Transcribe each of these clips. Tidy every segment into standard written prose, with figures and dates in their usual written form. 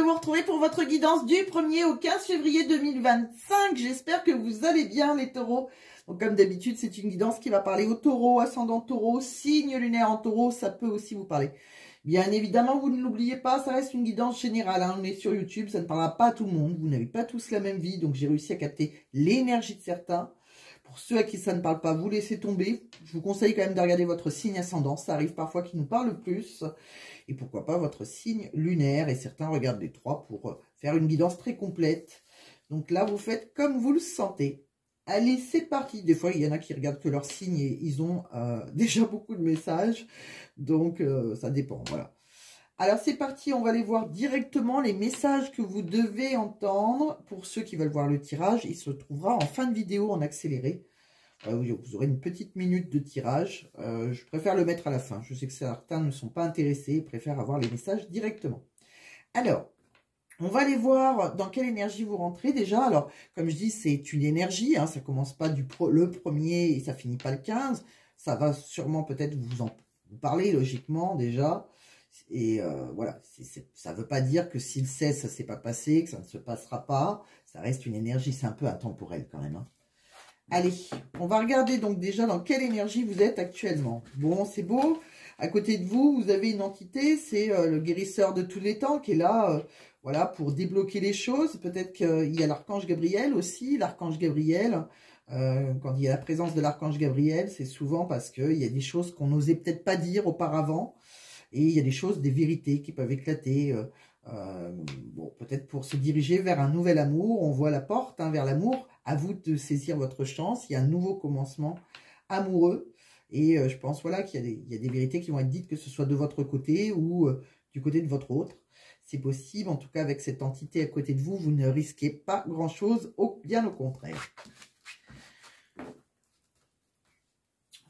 vous retrouver pour votre guidance du 1er au 15 février 2025. J'espère que vous allez bien les taureaux. Donc comme d'habitude, c'est une guidance qui va parler aux taureaux, ascendant taureau, signe lunaire en taureau, ça peut aussi vous parler. Bien évidemment, vous ne l'oubliez pas, ça reste une guidance générale. Hein. On est sur YouTube, ça ne parlera pas à tout le monde. Vous n'avez pas tous la même vie, donc j'ai réussi à capter l'énergie de certains. Pour ceux à qui ça ne parle pas, vous laissez tomber. Je vous conseille quand même de regarder votre signe ascendant. Ça arrive parfois qu'il nous parle le plus. Et pourquoi pas votre signe lunaire. Et certains regardent les trois pour faire une guidance très complète. Donc là, vous faites comme vous le sentez. Allez, c'est parti. Des fois, il y en a qui regardent que leur signe et ils ont déjà beaucoup de messages. Donc, ça dépend. Voilà. Alors, c'est parti. On va aller voir directement les messages que vous devez entendre. Pour ceux qui veulent voir le tirage, il se trouvera en fin de vidéo en accéléré. Vous aurez une petite minute de tirage. Je préfère le mettre à la fin. Je sais que certains ne sont pas intéressés et préfèrent avoir les messages directement. Alors, on va aller voir dans quelle énergie vous rentrez déjà. Alors, comme je dis, c'est une énergie. Hein, ça commence pas le 1er et ça finit pas le 15. Ça va sûrement peut-être vous parler logiquement déjà. Et voilà, ça ne veut pas dire que si le 16, ça ne s'est pas passé, que ça ne se passera pas. Ça reste une énergie, c'est un peu intemporel quand même. Hein. Allez, on va regarder donc déjà dans quelle énergie vous êtes actuellement. Bon, c'est beau. À côté de vous, vous avez une entité, c'est le guérisseur de tous les temps qui est là, voilà, pour débloquer les choses. Peut-être qu'il y a l'archange Gabriel aussi. L'archange Gabriel, quand il y a la présence de l'archange Gabriel, c'est souvent parce qu'il y a des choses qu'on n'osait peut-être pas dire auparavant. Et il y a des choses, des vérités qui peuvent éclater. Bon, peut-être pour se diriger vers un nouvel amour. On voit la porte vers l'amour. À vous de saisir votre chance. Il y a un nouveau commencement amoureux. Et je pense voilà, qu'il y a des vérités qui vont être dites, que ce soit de votre côté ou du côté de votre autre. C'est possible. En tout cas, avec cette entité à côté de vous, vous ne risquez pas grand-chose. Bien au contraire.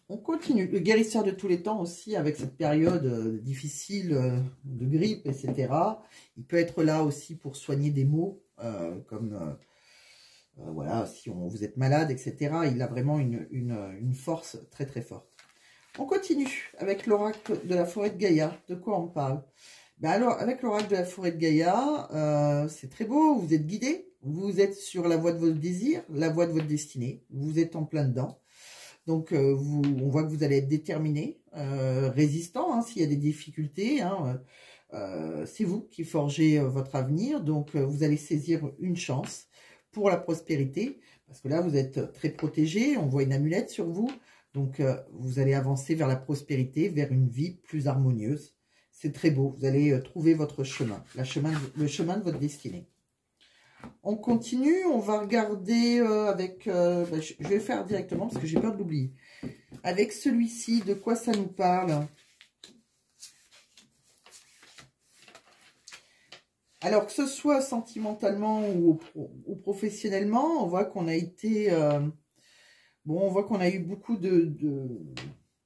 On continue. Le guérisseur de tous les temps aussi, avec cette période difficile de grippe, etc. Il peut être là aussi pour soigner des maux, comme voilà, si vous êtes malade, etc. Il a vraiment une force très très forte. On continue avec l'oracle de la forêt de Gaïa. De quoi on parle? Ben alors, avec l'oracle de la forêt de Gaïa, c'est très beau, vous êtes guidé, vous êtes sur la voie de votre désir, la voie de votre destinée, vous êtes en plein dedans. Donc, on voit que vous allez être déterminé, résistant, hein, s'il y a des difficultés. Hein, c'est vous qui forgez votre avenir. Donc, vous allez saisir une chance pour la prospérité. Parce que là, vous êtes très protégé. On voit une amulette sur vous. Donc, vous allez avancer vers la prospérité, vers une vie plus harmonieuse. C'est très beau. Vous allez trouver votre chemin, le chemin de votre destinée. On continue, on va regarder avec... je vais faire directement parce que j'ai peur de l'oublier. Avec celui-ci, de quoi ça nous parle? Alors, que ce soit sentimentalement ou professionnellement, on voit qu'on a été... bon, on voit qu'on a eu beaucoup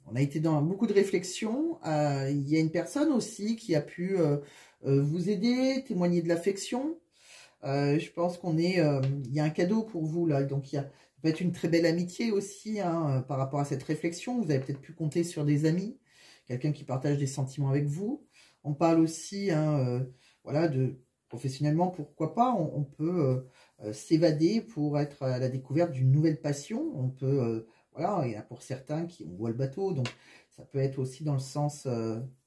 on a été dans beaucoup de réflexions. Il y a une personne aussi qui a pu vous aider, témoigner de l'affection. Je pense qu'on est, il y a un cadeau pour vous là, donc ça peut être une très belle amitié aussi hein, par rapport à cette réflexion. Vous avez peut-être pu compter sur des amis, quelqu'un qui partage des sentiments avec vous. On parle aussi, hein, voilà, professionnellement, pourquoi pas, on peut s'évader pour être à la découverte d'une nouvelle passion. On peut, voilà, il y en a pour certains qui on voit le bateau, donc ça peut être aussi dans le sens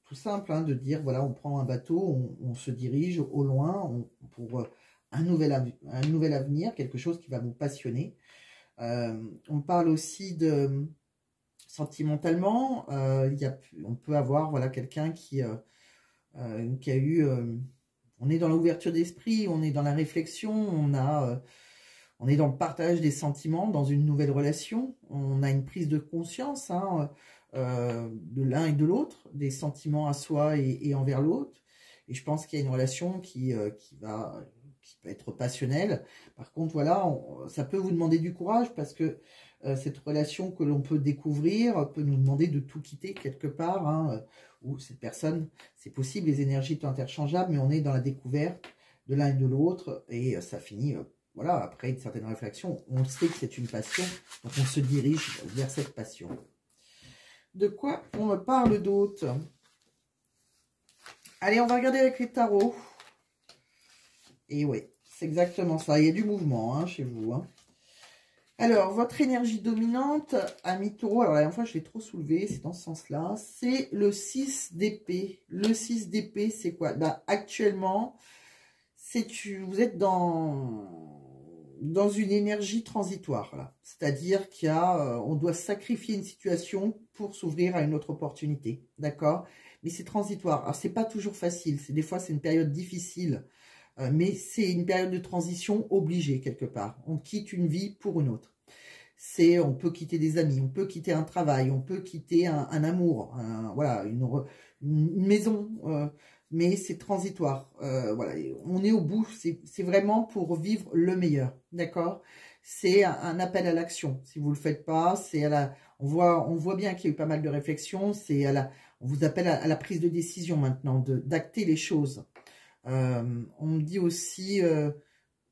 tout simple hein, de dire voilà, on prend un bateau, on se dirige au loin pour un nouvel avenir, quelque chose qui va vous passionner. On parle aussi de sentimentalement, on peut avoir voilà, quelqu'un qui a eu... on est dans l'ouverture d'esprit, on est dans la réflexion, on est dans le partage des sentiments, dans une nouvelle relation. On a une prise de conscience hein, de l'un et de l'autre, des sentiments à soi et envers l'autre. Et je pense qu'il y a une relation qui peut être passionnelle. Par contre, voilà, ça peut vous demander du courage parce que cette relation que l'on peut découvrir peut nous demander de tout quitter quelque part. Hein, où cette personne, c'est possible, les énergies sont interchangeables, mais on est dans la découverte de l'un et de l'autre et ça finit, voilà, après une certaine réflexion, on sait que c'est une passion, donc on se dirige vers cette passion. De quoi on me parle d'autre? Allez, on va regarder avec les tarots. Et oui, c'est exactement ça. Il y a du mouvement hein, chez vous. Hein. Alors, votre énergie dominante, ami taureau, alors la dernière fois je l'ai trop soulevé, c'est dans ce sens-là, c'est le 6 d'épée. Le 6 d'épée, c'est quoi? Bah, actuellement, vous êtes dans une énergie transitoire, là. C'est-à-dire qu'il y a, on doit sacrifier une situation pour s'ouvrir à une autre opportunité, d'accord? Mais c'est transitoire. Alors, c'est pas toujours facile, des fois c'est une période difficile. Mais c'est une période de transition obligée quelque part. On quitte une vie pour une autre. On peut quitter des amis, on peut quitter un travail, on peut quitter un amour, voilà, une maison, mais c'est transitoire. Voilà, on est au bout, c'est vraiment pour vivre le meilleur, d'accord? C'est un appel à l'action. Si vous le faites pas, on voit bien qu'il y a eu pas mal de réflexions. On vous appelle à la prise de décision maintenant, d'acter les choses. On me dit aussi,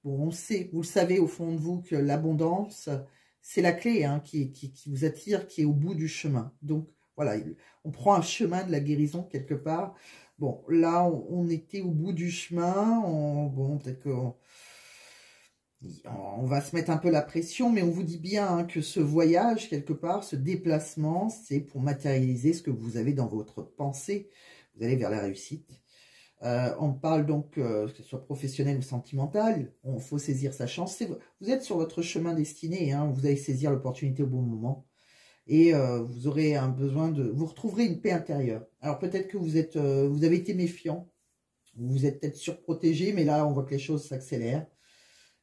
bon, on sait, vous le savez au fond de vous que l'abondance, c'est la clé hein, qui vous attire, qui est au bout du chemin. Donc voilà, on prend un chemin de la guérison quelque part. Bon, là, on était au bout du chemin. Bon, peut-être qu'on va se mettre un peu la pression, mais on vous dit bien hein, que ce voyage, quelque part, ce déplacement, c'est pour matérialiser ce que vous avez dans votre pensée. Vous allez vers la réussite. On parle donc, que ce soit professionnel ou sentimental, il faut saisir sa chance. Vous êtes sur votre chemin destiné, hein, vous allez saisir l'opportunité au bon moment. Et vous aurez un besoin vous retrouverez une paix intérieure. Alors peut-être que vous avez été méfiant, vous êtes peut-être surprotégé, mais là on voit que les choses s'accélèrent.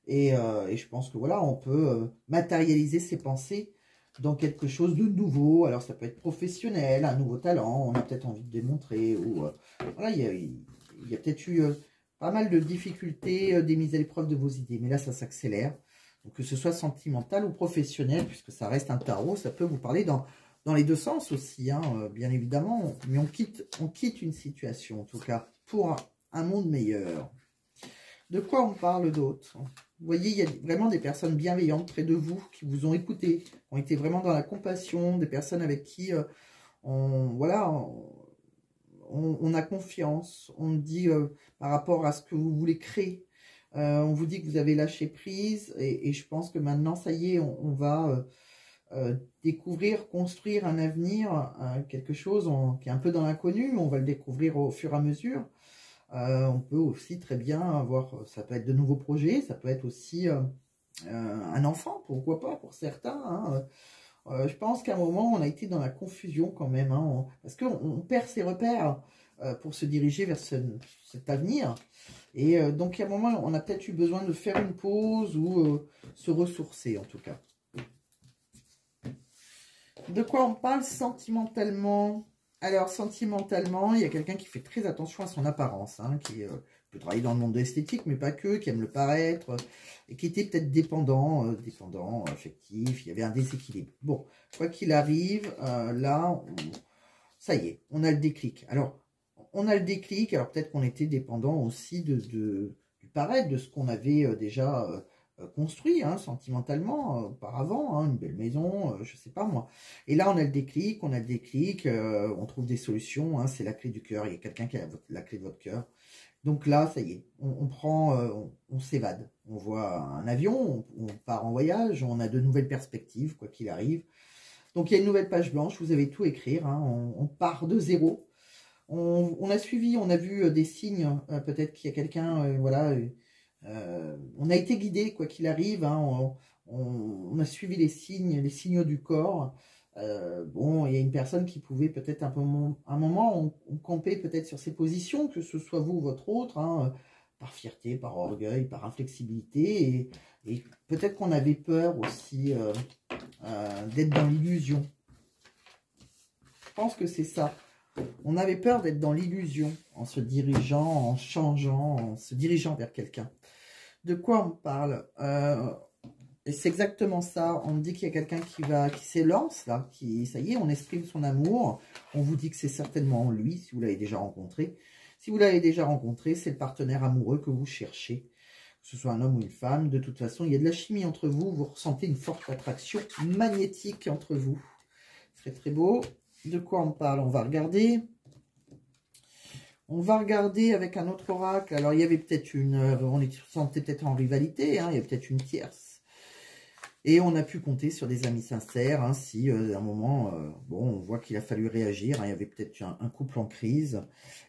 Et je pense que voilà, on peut matérialiser ses pensées dans quelque chose de nouveau. Alors ça peut être professionnel, un nouveau talent, on a peut-être envie de démontrer, ou voilà, il y a peut-être eu pas mal de difficultés, des mises à l'épreuve de vos idées. Mais là, ça s'accélère. Donc, que ce soit sentimental ou professionnel, puisque ça reste un tarot, ça peut vous parler dans les deux sens aussi, hein, bien évidemment. Mais on quitte une situation, en tout cas, pour un monde meilleur. De quoi on parle d'autre? Vous voyez, il y a vraiment des personnes bienveillantes près de vous, qui vous ont écouté, ont été vraiment dans la compassion, des personnes avec qui on a confiance, on dit par rapport à ce que vous voulez créer, on vous dit que vous avez lâché prise et je pense que maintenant, ça y est, on va découvrir, construire un avenir, quelque chose qui est un peu dans l'inconnu, mais on va le découvrir au fur et à mesure. On peut aussi très bien avoir, ça peut être de nouveaux projets, ça peut être aussi un enfant, pourquoi pas pour certains, hein. Je pense qu'à un moment, on a été dans la confusion quand même, hein, parce qu'on perd ses repères pour se diriger vers cet avenir. Et donc, à un moment, on a peut-être eu besoin de faire une pause ou se ressourcer, en tout cas. De quoi on parle sentimentalement? Alors, sentimentalement, il y a quelqu'un qui fait très attention à son apparence, hein, qui peut travailler dans le monde de l'esthétique, mais pas que, qui aime le paraître, et qui était peut-être dépendant, affectif, il y avait un déséquilibre. Bon, quoi qu'il arrive, là, ça y est, on a le déclic. Alors, on a le déclic, alors peut-être qu'on était dépendant aussi du paraître, de ce qu'on avait déjà construit, hein, sentimentalement, auparavant, hein, une belle maison, je sais pas moi. Et là, on a le déclic, on trouve des solutions, hein, c'est la clé du cœur, il y a quelqu'un qui a la clé de votre cœur. Donc là, ça y est, on s'évade. On voit un avion, on part en voyage, on a de nouvelles perspectives, quoi qu'il arrive. Donc il y a une nouvelle page blanche, vous avez tout à écrire, hein, on part de zéro. On a suivi, on a vu des signes, peut-être qu'il y a quelqu'un, voilà, on a été guidé, quoi qu'il arrive, hein, on a suivi les signaux du corps. Bon, il y a une personne qui pouvait peut-être un moment, on campait peut-être sur ses positions, que ce soit vous ou votre autre, hein, par fierté, par orgueil, par inflexibilité, et peut-être qu'on avait peur aussi d'être dans l'illusion. Je pense que c'est ça. On avait peur d'être dans l'illusion en se dirigeant, en changeant, en se dirigeant vers quelqu'un. De quoi on parle? Et c'est exactement ça. On me dit qu'il y a quelqu'un qui s'élance là, ça y est, on exprime son amour. On vous dit que c'est certainement lui, si vous l'avez déjà rencontré. Si vous l'avez déjà rencontré, c'est le partenaire amoureux que vous cherchez. Que ce soit un homme ou une femme, de toute façon, il y a de la chimie entre vous. Vous ressentez une forte attraction magnétique entre vous. Ce serait très beau. De quoi on parle? On va regarder. On va regarder avec un autre oracle. Alors, il y avait peut-être on se sentait peut-être en rivalité, hein, il y a peut-être une tierce. Et on a pu compter sur des amis sincères, hein, si à un moment, bon, on voit qu'il a fallu réagir, hein, il y avait peut-être un couple en crise.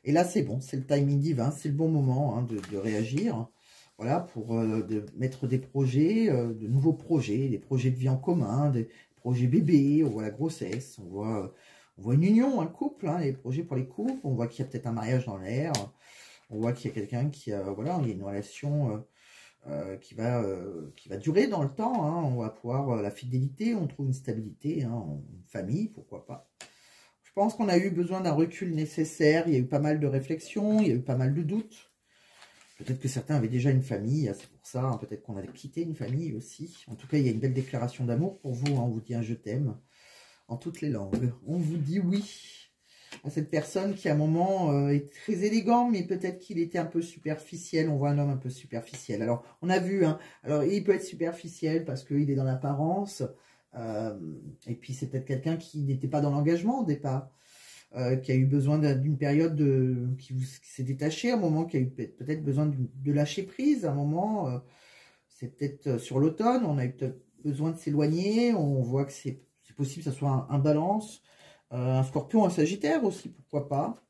Et là, c'est bon, c'est le timing divin, c'est le bon moment, hein, de réagir. Voilà, pour de mettre des projets, de nouveaux projets, des projets de vie en commun, des projets bébés, on voit la grossesse, on voit une union, un couple, hein, les projets pour les couples, on voit qu'il y a peut-être un mariage dans l'air, on voit qu'il y a quelqu'un qui a, voilà, il y a une relation qui va durer dans le temps, hein, on va pouvoir, la fidélité, on trouve une stabilité, hein, une famille, pourquoi pas. Je pense qu'on a eu besoin d'un recul nécessaire, il y a eu pas mal de réflexions, il y a eu pas mal de doutes. Peut-être que certains avaient déjà une famille, c'est pour ça, hein, peut-être qu'on allait quitter une famille aussi. En tout cas, il y a une belle déclaration d'amour pour vous, hein, on vous dit un « je t'aime » en toutes les langues. On vous dit oui à cette personne qui à un moment est très élégant, mais peut-être qu'il était un peu superficiel. On voit un homme un peu superficiel. Alors, on a vu, hein, alors il peut être superficiel parce qu'il est dans l'apparence, et puis c'est peut-être quelqu'un qui n'était pas dans l'engagement au départ. Qui a eu besoin d'une période qui s'est détaché, à un moment qui a eu peut-être besoin de lâcher prise, à un moment, c'est peut-être sur l'automne, on a eu peut-être besoin de s'éloigner, on voit que c'est possible que ce soit un balance, un scorpion, un sagittaire aussi, pourquoi pas.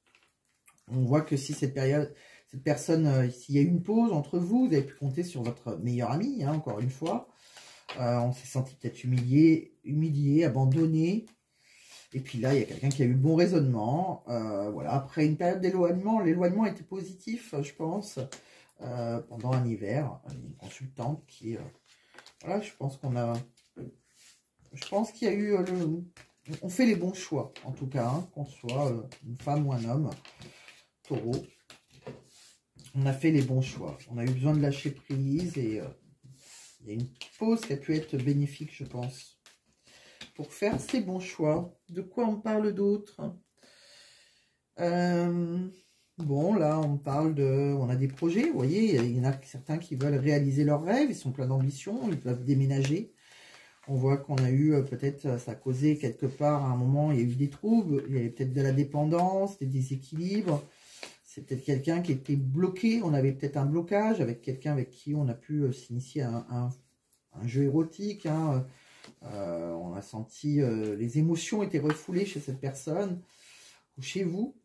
On voit que si cette personne, s'il y a eu une pause entre vous, vous avez pu compter sur votre meilleur ami, hein, encore une fois, on s'est senti peut-être humilié, abandonné. Et puis là, il y a quelqu'un qui a eu le bon raisonnement. Voilà. Après une période d'éloignement, l'éloignement était positif, je pense, pendant un hiver. Une consultante qui... voilà, je pense qu'il y a eu... on fait les bons choix, en tout cas, hein, qu'on soit une femme ou un homme. Taureau. On a fait les bons choix. On a eu besoin de lâcher prise et il y a une pause qui a pu être bénéfique, je pense, pour faire ces bons choix. De quoi on parle d'autre? Bon, là, on parle de... On a des projets, vous voyez, il y en a certains qui veulent réaliser leurs rêves, ils sont pleins d'ambition, ils peuvent déménager. On voit qu'on a eu, peut-être, ça a causé quelque part, à un moment, il y a eu des troubles, il y avait peut-être de la dépendance, des déséquilibres. C'est peut-être quelqu'un qui était bloqué, on avait peut-être un blocage avec quelqu'un avec qui on a pu s'initier à un jeu érotique, hein. On a senti les émotions étaient refoulées chez cette personne ou chez vous.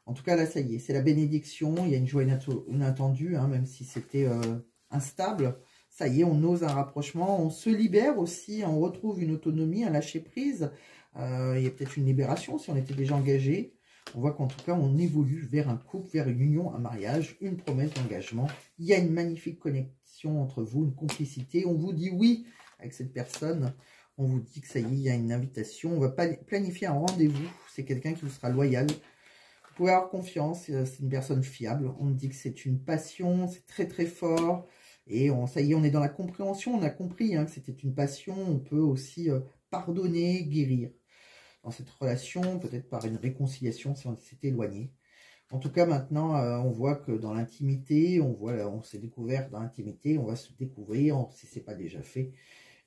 En tout cas, là, ça y est, c'est la bénédiction. Il y a une joie inattendue, hein, même si c'était instable. Ça y est, on ose un rapprochement. On se libère aussi. On retrouve une autonomie, un lâcher-prise. Il y a peut-être une libération si on était déjà engagé. On voit qu'en tout cas, on évolue vers un couple, vers une union, un mariage, une promesse d'engagement. Il y a une magnifique connexion entre vous, une complicité. On vous dit oui avec cette personne. On vous dit que ça y est, il y a une invitation. On va planifier un rendez-vous. C'est quelqu'un qui vous sera loyal. Vous pouvez avoir confiance. C'est une personne fiable. On me dit que c'est une passion. C'est très, très fort. Et ça y est, on est dans la compréhension. On a compris, hein, que c'était une passion. On peut aussi pardonner, guérir. Dans cette relation, peut-être par une réconciliation si on s'est éloigné. En tout cas, maintenant, on voit que dans l'intimité, on s'est découvert dans l'intimité. On va se découvrir si ce n'est pas déjà fait.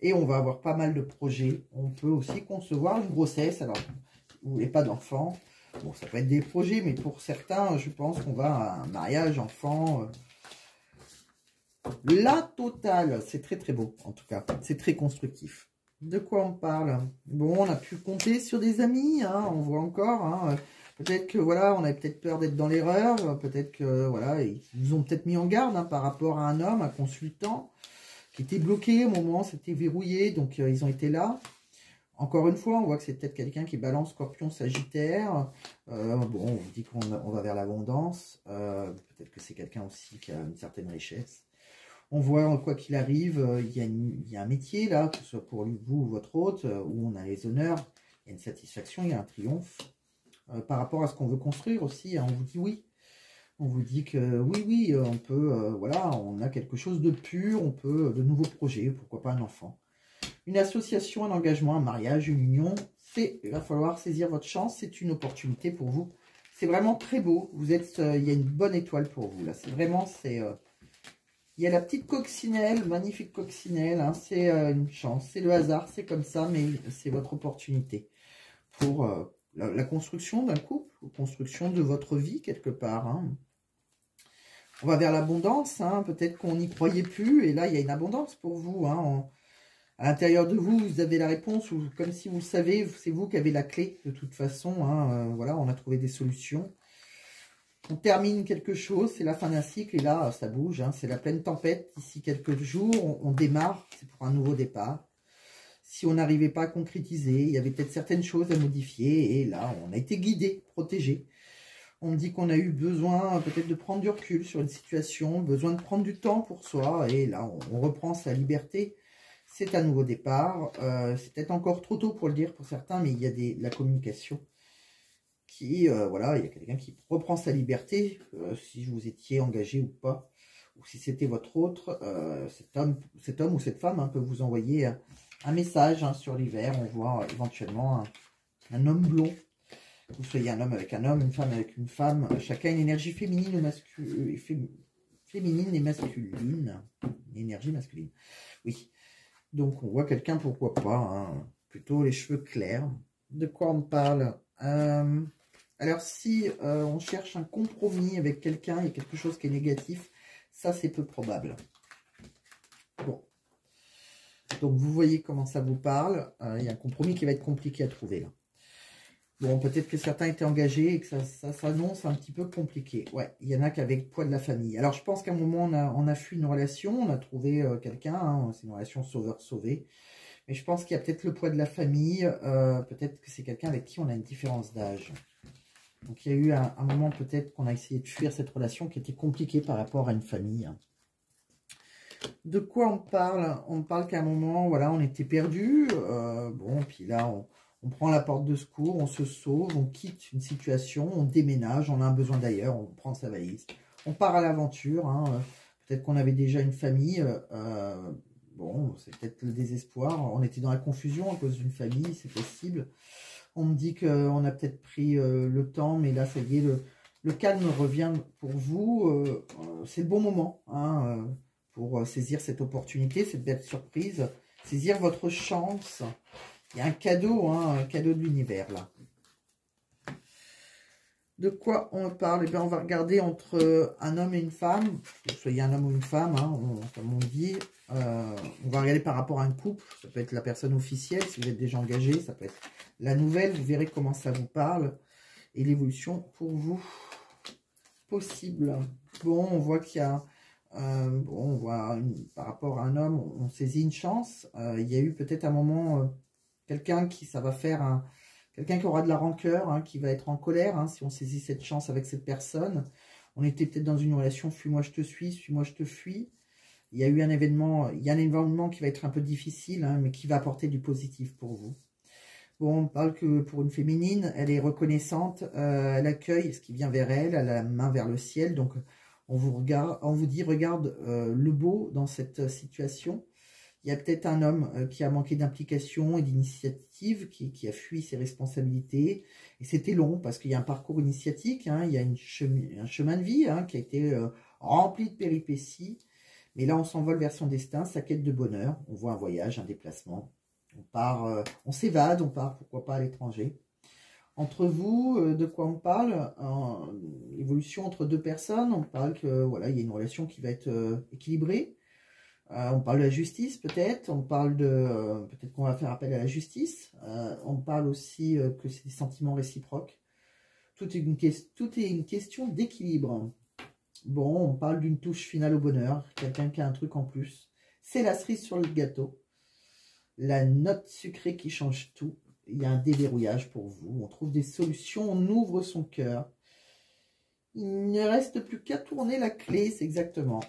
Et on va avoir pas mal de projets. On peut aussi concevoir une grossesse. Alors, vous voulez pas d'enfant. Bon, ça peut être des projets, mais pour certains, je pense qu'on va à un mariage, enfant. La totale. C'est très, très beau, en tout cas. C'est très constructif. De quoi on parle? Bon, on a pu compter sur des amis, hein, on voit encore. Hein, peut-être que, voilà, on avait peut-être peur d'être dans l'erreur. Peut-être que, voilà, ils nous ont peut-être mis en garde, hein, par rapport à un homme, un consultant, qui était bloqué au moment, c'était verrouillé, donc ils ont été là. Encore une fois, on voit que c'est peut-être quelqu'un qui balance Scorpion, Sagittaire. Bon, on dit qu'on va vers l'abondance. Peut-être que c'est quelqu'un aussi qui a une certaine richesse. On voit, quoi qu'il arrive, il y a un métier là, que ce soit pour vous ou votre hôte, où on a les honneurs, il y a une satisfaction, il y a un triomphe. Par rapport à ce qu'on veut construire aussi, hein, on vous dit oui. On vous dit que oui, on peut, voilà, on a quelque chose de pur, on peut, de nouveaux projets, pourquoi pas un enfant. Une association, un engagement, un mariage, une union, il va falloir saisir votre chance, c'est une opportunité pour vous. C'est vraiment très beau, vous êtes, il y a une bonne étoile pour vous, là, c'est vraiment, il y a la petite coccinelle, magnifique coccinelle, hein, c'est une chance, c'est le hasard, c'est comme ça, mais c'est votre opportunité pour la construction d'un couple. construction de votre vie quelque part. Hein. On va vers l'abondance, hein. Peut-être qu'on n'y croyait plus, et là, il y a une abondance pour vous. Hein. À l'intérieur de vous, vous avez la réponse, ou comme si vous le savez, c'est vous qui avez la clé, de toute façon. Hein. Voilà, on a trouvé des solutions. On termine quelque chose, c'est la fin d'un cycle, et là, ça bouge. Hein. C'est la pleine tempête. D'ici quelques jours, on démarre, c'est pour un nouveau départ. Si on n'arrivait pas à concrétiser, il y avait peut-être certaines choses à modifier, et là, on a été guidé, protégé. On me dit qu'on a eu besoin peut-être de prendre du recul sur une situation, besoin de prendre du temps pour soi. Et là, on reprend sa liberté. C'est un nouveau départ. C'est peut-être encore trop tôt pour le dire pour certains, mais il y a de la communication qui, voilà, il y a quelqu'un qui reprend sa liberté, si vous étiez engagé ou pas, ou si c'était votre autre. Cet homme ou cette femme hein, peut vous envoyer un message hein, sur l'hiver. On voit éventuellement un homme blond. Vous soyez un homme avec un homme, une femme avec une femme, chacun une énergie féminine ou masculine, féminine et masculine, une énergie masculine, oui. Donc on voit quelqu'un, pourquoi pas, hein, plutôt les cheveux clairs. De quoi on parle? Alors si on cherche un compromis avec quelqu'un, il y a quelque chose qui est négatif, ça c'est peu probable. Bon. Donc vous voyez comment ça vous parle, il y a un compromis qui va être compliqué à trouver là. Bon, peut-être que certains étaient engagés et que ça s'annonce un petit peu compliqué. Ouais, il y en a qu'avec le poids de la famille. Alors, je pense qu'à un moment, on a fui une relation, on a trouvé quelqu'un, hein, c'est une relation sauveur-sauvé. Mais je pense qu'il y a peut-être le poids de la famille, peut-être que c'est quelqu'un avec qui on a une différence d'âge. Donc, il y a eu un moment peut-être qu'on a essayé de fuir cette relation qui était compliquée par rapport à une famille. De quoi on parle? On parle qu'à un moment, voilà, on était perdu. Bon, puis là, on prend la porte de secours, on se sauve, on quitte une situation, on déménage, on a un besoin d'ailleurs, on prend sa valise. On part à l'aventure, hein, peut-être qu'on avait déjà une famille, bon, c'est peut-être le désespoir, on était dans la confusion à cause d'une famille, c'est possible. On me dit qu'on a peut-être pris le temps, mais là, ça y est, le calme revient pour vous. C'est le bon moment hein, pour saisir cette opportunité, cette belle surprise, saisir votre chance. Il y a un cadeau, hein, un cadeau de l'univers, là. De quoi on parle? Eh bien, on va regarder entre un homme et une femme. Que vous soyez un homme ou une femme, hein, comme on dit. On va regarder par rapport à un couple. Ça peut être la personne officielle, si vous êtes déjà engagé. Ça peut être la nouvelle. Vous verrez comment ça vous parle. Et l'évolution pour vous possible. Bon, on voit qu'il y a... bon, on voit par rapport à un homme, on saisit une chance. Il y a eu peut-être un moment... quelqu'un qui, ça va faire quelqu'un qui aura de la rancœur, hein, qui va être en colère, hein, si on saisit cette chance avec cette personne. On était peut-être dans une relation, fuis-moi, je te suis, suis-moi, je te fuis. Il y a eu un événement, il y a un événement qui va être un peu difficile, hein, mais qui va apporter du positif pour vous. Bon, on parle que pour une féminine, elle est reconnaissante, elle accueille ce qui vient vers elle, elle a la main vers le ciel, donc on vous dit, regarde le beau dans cette situation. Il y a peut-être un homme qui a manqué d'implication et d'initiative, qui a fui ses responsabilités. Et c'était long parce qu'il y a un parcours initiatique, hein, il y a un chemin de vie hein, qui a été rempli de péripéties. Mais là, on s'envole vers son destin, sa quête de bonheur. On voit un voyage, un déplacement. On part, on s'évade, on part, pourquoi pas, à l'étranger. Entre vous, de quoi on parle? Évolution entre deux personnes. On parle que voilà, il y a une relation qui va être équilibrée. On parle de la justice peut-être, on parle de peut-être qu'on va faire appel à la justice, on parle aussi que c'est des sentiments réciproques. Tout est une question d'équilibre. Bon, on parle d'une touche finale au bonheur, quelqu'un qui a un truc en plus. C'est la cerise sur le gâteau, la note sucrée qui change tout. Il y a un déverrouillage pour vous, on trouve des solutions, on ouvre son cœur. Il ne reste plus qu'à tourner la clé, c'est exactement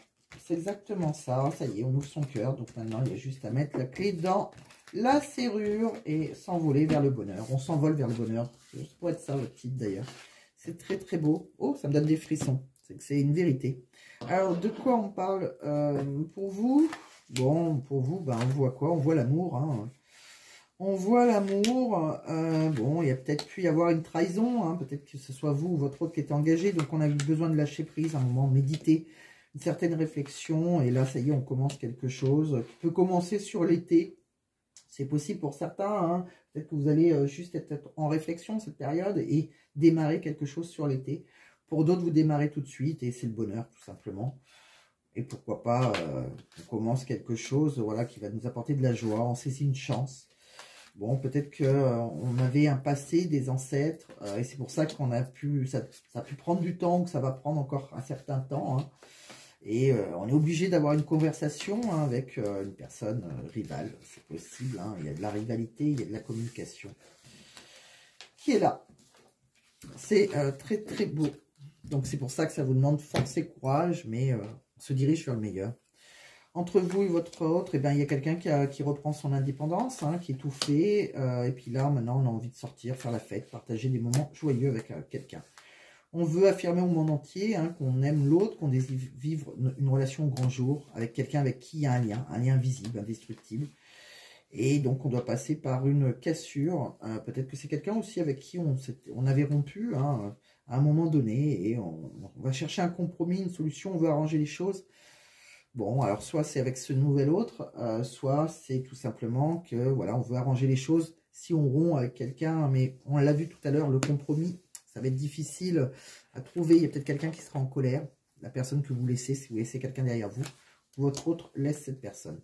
ça. Ça y est, on ouvre son cœur. Donc maintenant, il y a juste à mettre la clé dans la serrure et s'envoler vers le bonheur. On s'envole vers le bonheur. Ça pourrait être ça, le titre d'ailleurs. C'est très très beau. Oh, ça me donne des frissons. C'est que c'est une vérité. Alors, de quoi on parle pour vous? Bon, pour vous, ben, on voit quoi? On voit l'amour. Hein. On voit l'amour. Bon, il y a peut-être pu y avoir une trahison. Hein. Peut-être que ce soit vous ou votre autre qui était engagé. Donc, on a eu besoin de lâcher prise, un moment, méditer. Une certaine réflexion, et là, ça y est, on commence quelque chose qui peut commencer sur l'été, C'est possible pour certains, hein. Peut-être que vous allez juste être en réflexion cette période et démarrer quelque chose sur l'été. Pour d'autres, vous démarrez tout de suite et c'est le bonheur, tout simplement. Et pourquoi pas, on commence quelque chose, voilà, qui va nous apporter de la joie, on saisit une chance. Bon, peut-être qu'on avait un passé, des ancêtres, et c'est pour ça qu'on a pu, ça a pu prendre du temps, ou que ça va prendre encore un certain temps, hein. Et on est obligé d'avoir une conversation, hein, avec une personne rivale, c'est possible, hein. Il y a de la rivalité, il y a de la communication qui est là. C'est très très beau. Donc c'est pour ça que ça vous demande force et courage, mais on se dirige vers le meilleur. Entre vous et votre autre, eh ben, il y a quelqu'un qui reprend son indépendance, hein, qui est tout fait. Et puis là, maintenant, on a envie de sortir, faire la fête, partager des moments joyeux avec quelqu'un. On veut affirmer au monde entier, hein, qu'on aime l'autre, qu'on désire vivre une relation au grand jour avec quelqu'un avec qui il y a un lien visible, indestructible. Et donc, on doit passer par une cassure. Peut-être que c'est quelqu'un aussi avec qui on avait rompu, hein, à un moment donné. Et on va chercher un compromis, une solution, on veut arranger les choses. Bon, alors soit c'est avec ce nouvel autre, soit c'est tout simplement que, voilà, on veut arranger les choses si on rompt avec quelqu'un. Mais on l'a vu tout à l'heure, le compromis, ça va être difficile à trouver. Il y a peut-être quelqu'un qui sera en colère. La personne que vous laissez, si vous laissez quelqu'un derrière vous, votre autre laisse cette personne.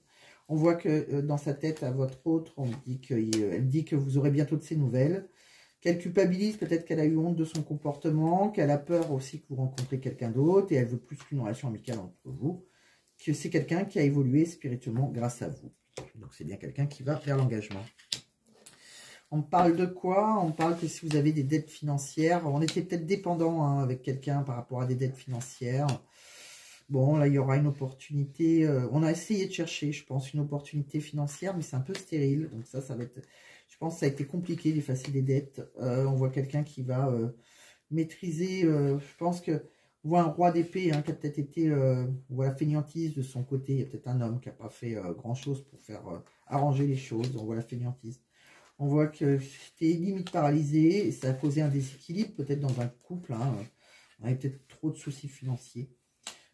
On voit que dans sa tête, à votre autre, elle dit que vous aurez bientôt de ses nouvelles, qu'elle culpabilise, peut-être qu'elle a eu honte de son comportement, qu'elle a peur aussi que vous rencontrez quelqu'un d'autre, et elle veut plus qu'une relation amicale entre vous, que c'est quelqu'un qui a évolué spirituellement grâce à vous. Donc c'est bien quelqu'un qui va vers l'engagement. On parle de quoi? On parle que si vous avez des dettes financières, on était peut-être dépendant, hein, avec quelqu'un par rapport à des dettes financières. Bon, là, il y aura une opportunité. On a essayé de chercher, je pense, une opportunité financière, mais c'est un peu stérile. Donc ça va être... Je pense que ça a été compliqué d'effacer les dettes. On voit quelqu'un qui va maîtriser... je pense que... On voit un roi d'épée, hein, qui a peut-être été... on voit la fainéantise de son côté. Il y a peut-être un homme qui n'a pas fait grand-chose pour faire arranger les choses. On voit la fainéantise. On voit que c'était limite paralysé et ça a causé un déséquilibre, peut-être dans un couple. Hein. On avait peut-être trop de soucis financiers.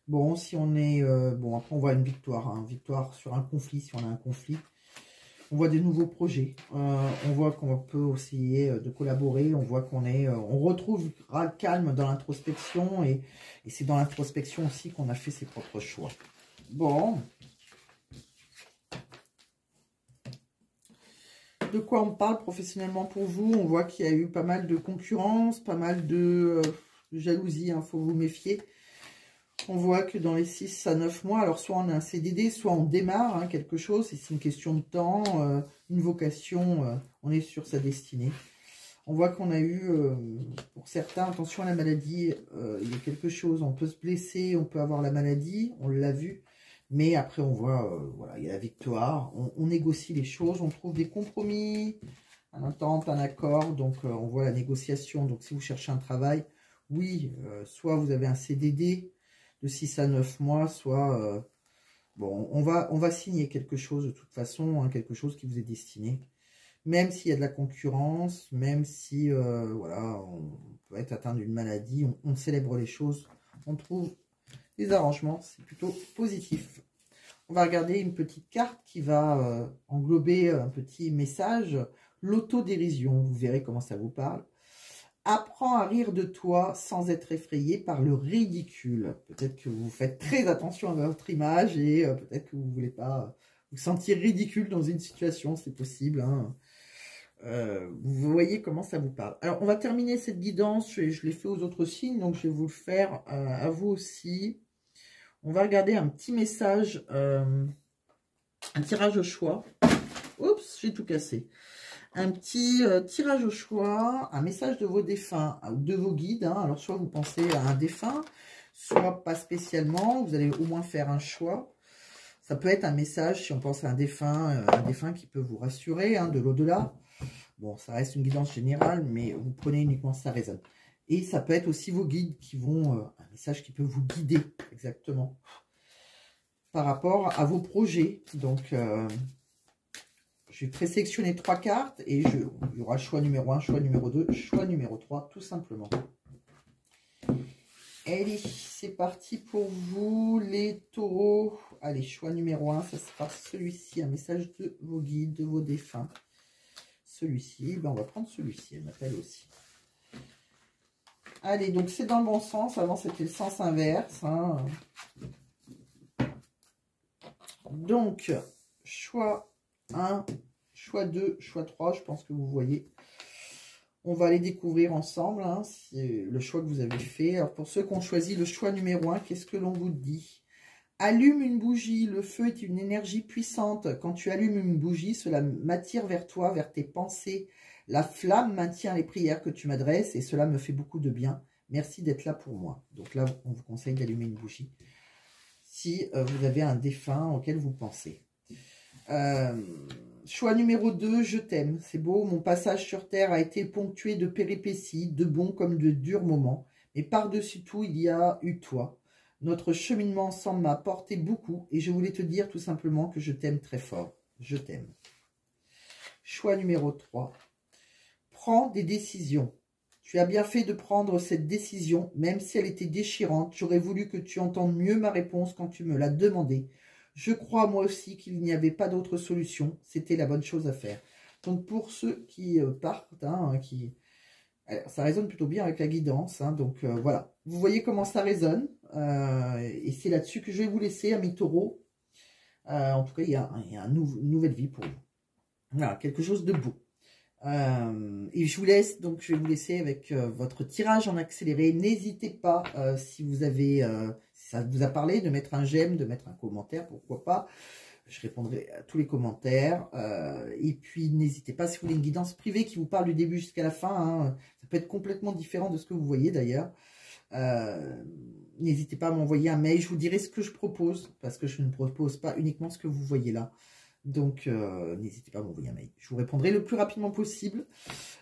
Bon, si on est... bon, après, on voit une victoire. Hein, victoire sur un conflit, si on a un conflit. On voit des nouveaux projets. On voit qu'on peut essayer de collaborer. On voit qu'on est... on retrouve le calme dans l'introspection. Et c'est dans l'introspection aussi qu'on a fait ses propres choix. Bon. De quoi on parle professionnellement pour vous? On voit qu'il y a eu pas mal de concurrence, pas mal de jalousie. Il faut vous méfier. On voit que dans les 6 à 9 mois, alors soit on a un CDD, soit on démarre, hein, quelque chose, et c'est une question de temps, une vocation, on est sur sa destinée. On voit qu'on a eu, pour certains, attention à la maladie, il y a quelque chose, on peut se blesser, on peut avoir la maladie, on l'a vu, mais après on voit, voilà, il y a la victoire, on négocie les choses, on trouve des compromis, un entente, un accord, donc on voit la négociation. Donc si vous cherchez un travail, oui, soit vous avez un CDD, de 6 à 9 mois, soit... bon, on va signer quelque chose de toute façon, hein, quelque chose qui vous est destiné. Même s'il y a de la concurrence, même si, voilà, on peut être atteint d'une maladie, on célèbre les choses, on trouve des arrangements, c'est plutôt positif. On va regarder une petite carte qui va englober un petit message, l'autodérision, vous verrez comment ça vous parle. Apprends à rire de toi sans être effrayé par le ridicule. Peut-être que vous faites très attention à votre image et peut-être que vous ne voulez pas vous sentir ridicule dans une situation, c'est possible. Hein. Vous voyez comment ça vous parle. Alors, on va terminer cette guidance, je l'ai fait aux autres signes, donc je vais vous le faire à vous aussi. On va regarder un petit message, un tirage au choix. Oups, j'ai tout cassé. Un petit tirage au choix, un message de vos défunts ou de vos guides. Hein. Alors, soit vous pensez à un défunt, soit pas spécialement. Vous allez au moins faire un choix. Ça peut être un message, si on pense à un défunt qui peut vous rassurer, hein, de l'au-delà. Bon, ça reste une guidance générale, mais vous prenez uniquement si ça résonne. Et ça peut être aussi vos guides qui vont... un message qui peut vous guider, exactement, par rapport à vos projets. Donc... je vais présélectionner 3 cartes et il y aura choix numéro 1, choix numéro 2, choix numéro 3, tout simplement. Allez, c'est parti pour vous, les taureaux. Allez, choix numéro 1, ça sera celui-ci, un message de vos guides, de vos défunts. Celui-ci, ben on va prendre celui-ci, elle m'appelle aussi. Allez, donc c'est dans le bon sens, avant c'était le sens inverse. Hein. Donc, choix 1, choix 2, choix 3, je pense que vous voyez. On va aller découvrir ensemble hein, le choix que vous avez fait. Alors, pour ceux qui ont choisi le choix numéro 1, qu'est-ce que l'on vous dit? Allume une bougie. Le feu est une énergie puissante. Quand tu allumes une bougie, cela m'attire vers toi, vers tes pensées. La flamme maintient les prières que tu m'adresses et cela me fait beaucoup de bien. Merci d'être là pour moi. Donc là, on vous conseille d'allumer une bougie si vous avez un défunt auquel vous pensez. Choix numéro 2, je t'aime. C'est beau, mon passage sur Terre a été ponctué de péripéties, de bons comme de durs moments. Mais par-dessus tout, il y a eu toi. Notre cheminement ensemble m'a apporté beaucoup et je voulais te dire tout simplement que je t'aime très fort. Je t'aime. Choix numéro 3. Prends des décisions. Tu as bien fait de prendre cette décision, même si elle était déchirante. J'aurais voulu que tu entendes mieux ma réponse quand tu me l'as demandé. Je crois moi aussi qu'il n'y avait pas d'autre solution. C'était la bonne chose à faire. Donc pour ceux qui partent, hein, ça résonne plutôt bien avec la guidance. Hein, donc voilà, vous voyez comment ça résonne. Et c'est là-dessus que je vais vous laisser, amis taureaux. En tout cas, il y a une nouvelle vie pour vous. Voilà, quelque chose de beau. Et je vous laisse, donc je vais vous laisser avec votre tirage en accéléré. N'hésitez pas, si vous avez... si ça vous a parlé, de mettre un j'aime, de mettre un commentaire, pourquoi pas. Je répondrai à tous les commentaires. Et puis, n'hésitez pas, si vous voulez une guidance privée qui vous parle du début jusqu'à la fin, hein, ça peut être complètement différent de ce que vous voyez d'ailleurs. N'hésitez pas à m'envoyer un mail, je vous dirai ce que je propose, parce que je ne propose pas uniquement ce que vous voyez là. Donc, n'hésitez pas à m'envoyer un mail. Je vous répondrai le plus rapidement possible.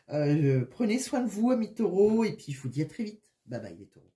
Prenez soin de vous, amis taureaux, et puis je vous dis à très vite. Bye bye les taureaux.